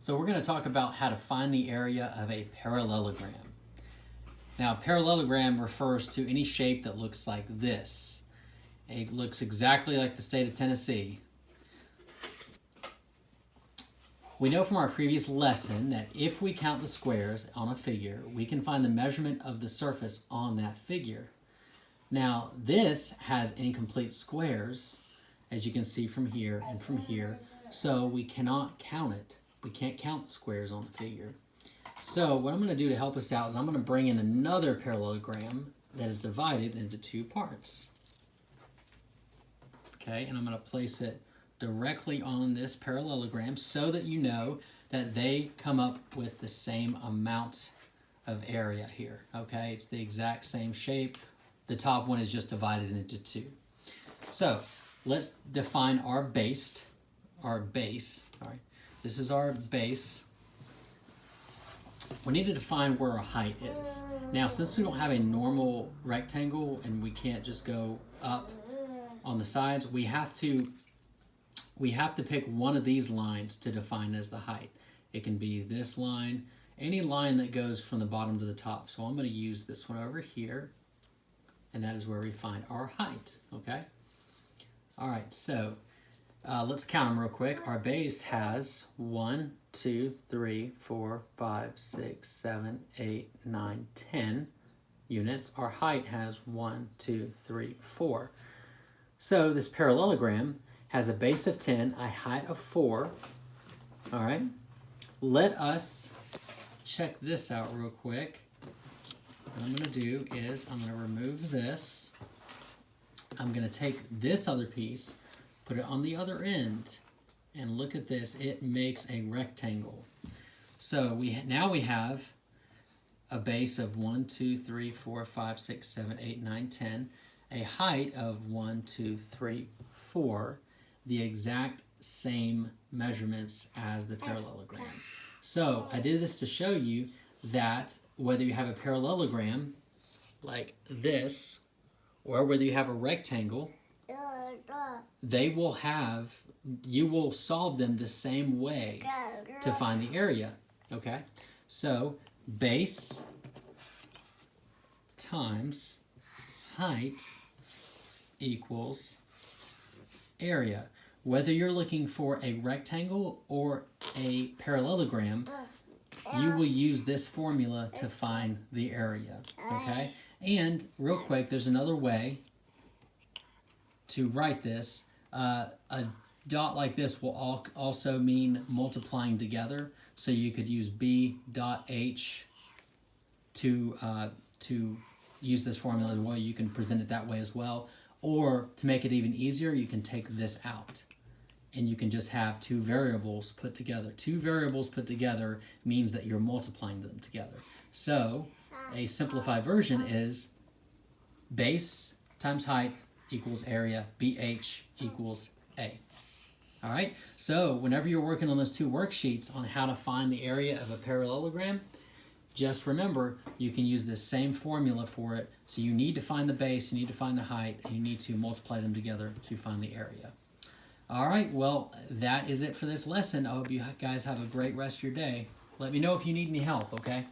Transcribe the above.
So we're going to talk about how to find the area of a parallelogram. Now, a parallelogram refers to any shape that looks like this. It looks exactly like the state of Tennessee. We know from our previous lesson that if we count the squares on a figure, we can find the measurement of the surface on that figure. Now, this has incomplete squares, as you can see from here and from here, so we cannot count it. We can't count the squares on the figure. So what I'm going to do to help us out is I'm going to bring in another parallelogram that is divided into two parts. Okay, and I'm going to place it directly on this parallelogram so that you know that they come up with the same amount of area here. Okay, it's the exact same shape. The top one is just divided into two. So let's define our base. All right, this is our base. We need to define where our height is. Now, since we don't have a normal rectangle and we can't just go up on the sides, we have to pick one of these lines to define as the height. It can be this line, any line that goes from the bottom to the top. So I'm going to use this one over here, and that is where we find our height, okay? All right, so let's count them real quick. Our base has 1, 2, 3, 4, 5, 6, 7, 8, 9, 10 units. Our height has 1, 2, 3, 4. So this parallelogram has a base of 10, a height of 4. All right, let us check this out real quick. What I'm going to do is I'm going to remove this. I'm going to take this other piece, put it on the other end, and look at this. It makes a rectangle. So now we have a base of 1, 2, 3, 4, 5, 6, 7, 8, 9, 10, a height of 1, 2, 3, 4, the exact same measurements as the parallelogram. So I did this to show you that whether you have a parallelogram like this or whether you have a rectangle, you will solve them the same way to find the area, okay? So base times height equals area. Whether you're looking for a rectangle or a parallelogram, you will use this formula to find the area, okay? And real quick, there's another way to write this. A dot like this will also mean multiplying together, so you could use B dot H to use this formula as well. You can present it that way as well. Or to make it even easier, you can take this out and you can just have two variables put together. Two variables put together means that you're multiplying them together. So a simplified version is base times height equals area, BH equals A. All right, so whenever you're working on those two worksheets on how to find the area of a parallelogram, just remember you can use this same formula for it. So you need to find the base, you need to find the height, and you need to multiply them together to find the area. All right, well, that is it for this lesson. I hope you guys have a great rest of your day. Let me know if you need any help, okay?